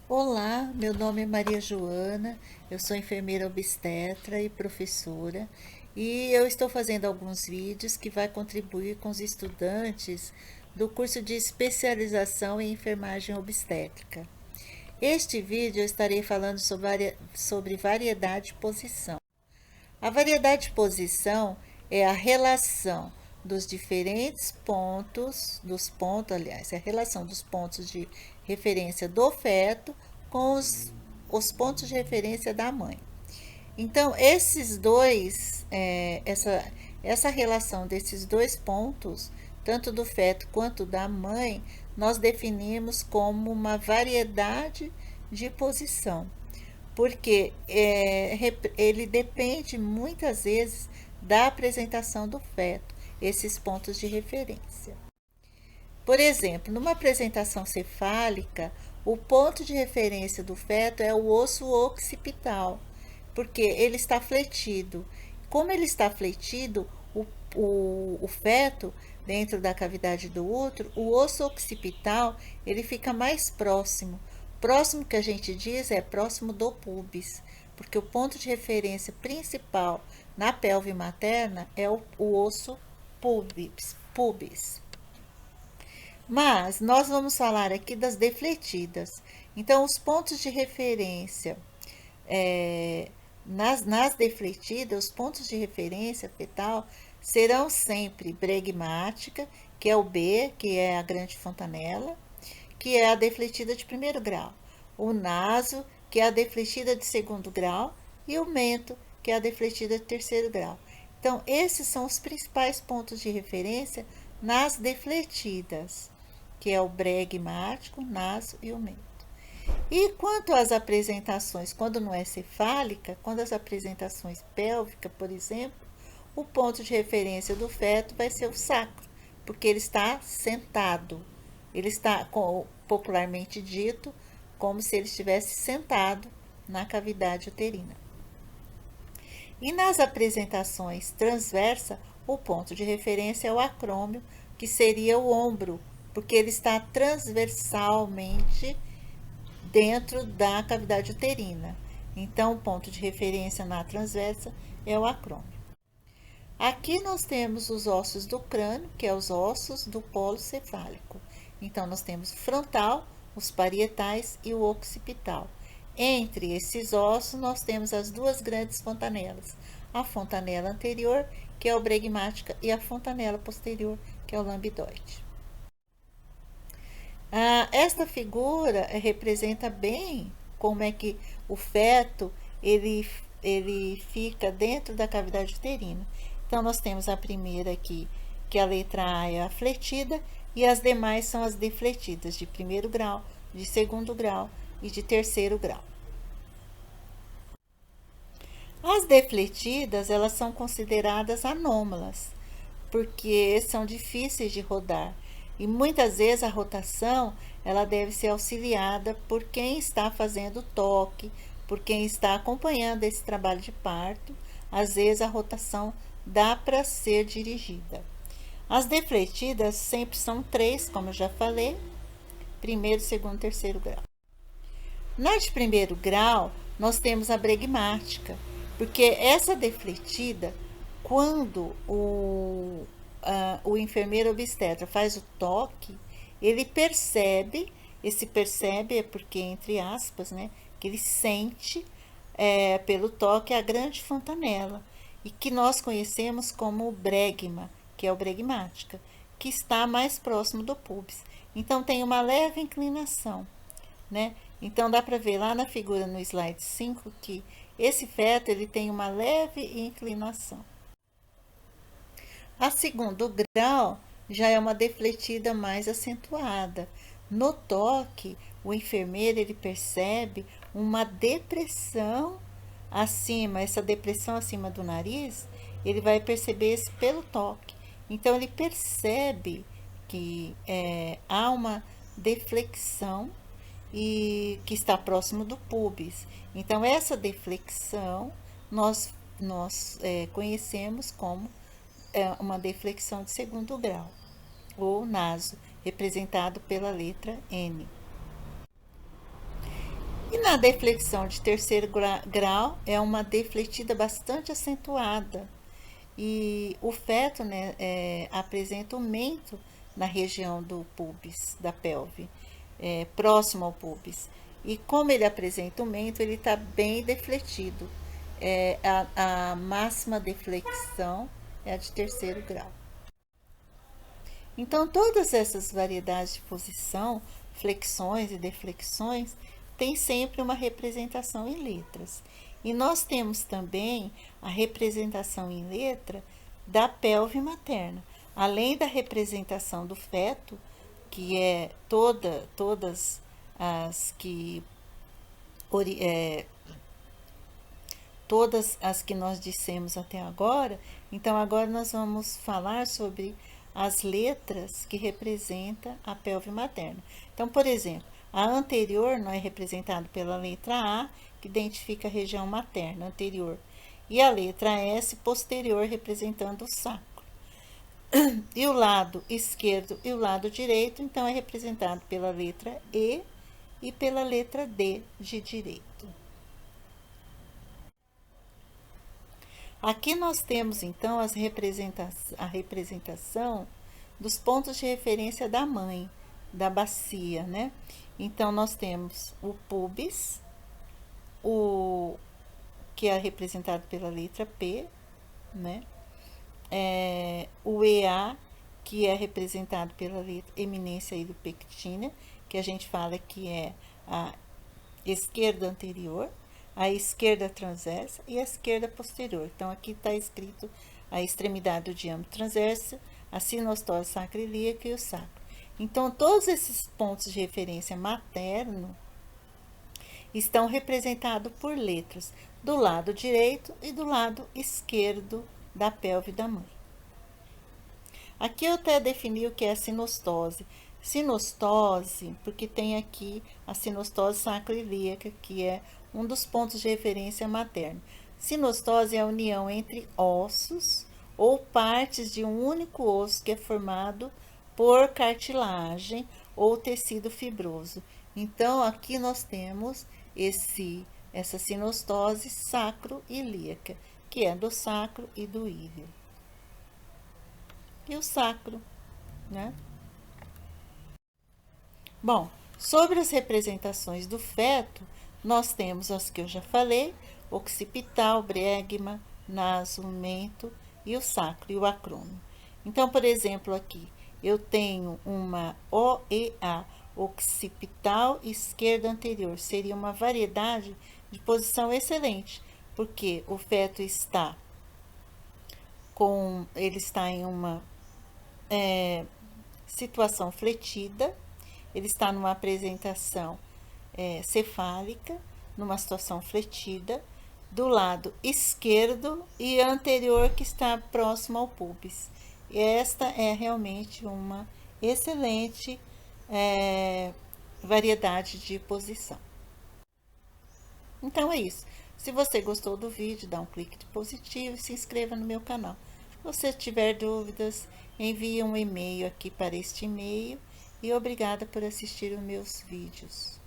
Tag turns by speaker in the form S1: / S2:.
S1: Olá, meu nome é Maria Joana, eu sou enfermeira obstetra e professora e eu estou fazendo alguns vídeos que vai contribuir com os estudantes do curso de especialização em enfermagem obstétrica. Este vídeo eu estarei falando sobre variedade de posição. A variedade de posição é a relação dos diferentes pontos, aliás, é a relação dos pontos de referência do feto com os pontos de referência da mãe. Então, essa relação desses dois pontos, tanto do feto quanto da mãe, nós definimos como uma variedade de posição, porque ele depende muitas vezes da apresentação do feto, esses pontos de referência. Por exemplo, numa apresentação cefálica, o ponto de referência do feto é o osso occipital, porque ele está fletido. Como ele está fletido, o feto, dentro da cavidade do útero, o osso occipital, ele fica mais próximo. Próximo que a gente diz é próximo do pubis, porque o ponto de referência principal na pelve materna é o osso pubis. Mas nós vamos falar aqui das defletidas. Então, os pontos de referência nas defletidas, os pontos de referência fetal serão sempre bregmática, que é o B, que é a grande fontanela, que é a defletida de primeiro grau, o naso, que é a defletida de segundo grau, e o mento, que é a defletida de terceiro grau. Então, esses são os principais pontos de referência nas defletidas, que é o bregmático, o naso e o mento. E quanto às apresentações, quando não é cefálica, quando as apresentações pélvicas, por exemplo, o ponto de referência do feto vai ser o sacro, porque ele está sentado. Ele está, popularmente dito, como se ele estivesse sentado na cavidade uterina. E nas apresentações transversa, o ponto de referência é o acrômio, que seria o ombro, porque ele está transversalmente dentro da cavidade uterina. Então, o ponto de referência na transversa é o acrômio. Aqui nós temos os ossos do crânio, que é os ossos do polo cefálico. Então, nós temos o frontal, os parietais e o occipital. Entre esses ossos, nós temos as duas grandes fontanelas. A fontanela anterior, que é o bregmática, e a fontanela posterior, que é o lambidoide. Esta figura representa bem como é que o feto ele fica dentro da cavidade uterina. Então, nós temos a primeira aqui, que a letra A é a fletida, e as demais são as defletidas, de primeiro grau, de segundo grau e de terceiro grau. As defletidas, elas são consideradas anômalas, porque são difíceis de rodar. E muitas vezes a rotação, ela deve ser auxiliada por quem está fazendo o toque, por quem está acompanhando esse trabalho de parto. Às vezes a rotação dá para ser dirigida. As defletidas sempre são três, como eu já falei, primeiro, segundo, terceiro grau. Na de primeiro grau, nós temos a bregmática, porque essa defletida, quando o enfermeiro obstetra faz o toque, ele percebe, esse percebe é porque, entre aspas, né, que ele sente pelo toque a grande fontanela, e que nós conhecemos como o bregma, que é o bregmática, que está mais próximo do pubis. Então, tem uma leve inclinação, né? Então, dá para ver lá na figura no slide 5 que esse feto ele tem uma leve inclinação. A segundo grau já é uma defletida mais acentuada. No toque, o enfermeiro ele percebe uma depressão acima, essa depressão acima do nariz, ele vai perceber isso pelo toque. Então, ele percebe que há uma deflexão e que está próximo do pubis. Então, essa deflexão nós conhecemos como uma deflexão de segundo grau, ou naso, representado pela letra N. E na deflexão de terceiro grau é uma defletida bastante acentuada. E o feto, né, apresenta aumento na região do pubis, da pelve, próximo ao pubis. E como ele apresenta aumento, ele está bem defletido. A máxima deflexão é a de terceiro grau. Então, todas essas variedades de posição, flexões e deflexões, têm sempre uma representação em letras. E nós temos também a representação em letra da pelve materna, além da representação do feto, que é todas as que todas as que nós dissemos até agora. Então agora nós vamos falar sobre as letras que representam a pelve materna. Então, por exemplo, a anterior não é representada pela letra A, que identifica a região materna anterior, e a letra S posterior representando o sacro. E o lado esquerdo e o lado direito, então, é representado pela letra e pela letra D de direito. Aqui nós temos, então, a representação dos pontos de referência da mãe, da bacia, né? Então, nós temos o pubis, que é representado pela letra P, né? O EA, que é representado pela letra eminência hidropectina, que a gente fala que é a esquerda anterior, a esquerda transversa e a esquerda posterior. Então, aqui está escrito a extremidade do diâmetro transverso, a sinostose sacroiliaca e o sacro. Então, todos esses pontos de referência materno estão representados por letras do lado direito e do lado esquerdo da pelve da mãe. Aqui eu até defini o que é a sinostose. Sinostose, porque tem aqui a sinostose sacroiliaca, que é um dos pontos de referência materno. Sinostose é a união entre ossos ou partes de um único osso que é formado por cartilagem ou tecido fibroso. Então, aqui nós temos essa sinostose sacroiliaca, que é do sacro e do íleo. E o sacro, né? Bom, sobre as representações do feto, nós temos as que eu já falei: occipital, bregma, naso, mento e o sacro e o acromo. Então, por exemplo, aqui eu tenho uma OEA, occipital esquerda anterior. Seria uma variedade de posição excelente, porque o feto está em uma situação fletida, ele está numa apresentação cefálica, numa situação fletida, do lado esquerdo e anterior, que está próximo ao pubis. E esta é realmente uma excelente variedade de posição. Então é isso. Se você gostou do vídeo, dá um clique de positivo e se inscreva no meu canal. Se você tiver dúvidas, envie um e-mail aqui para este e-mail. E obrigada por assistir os meus vídeos.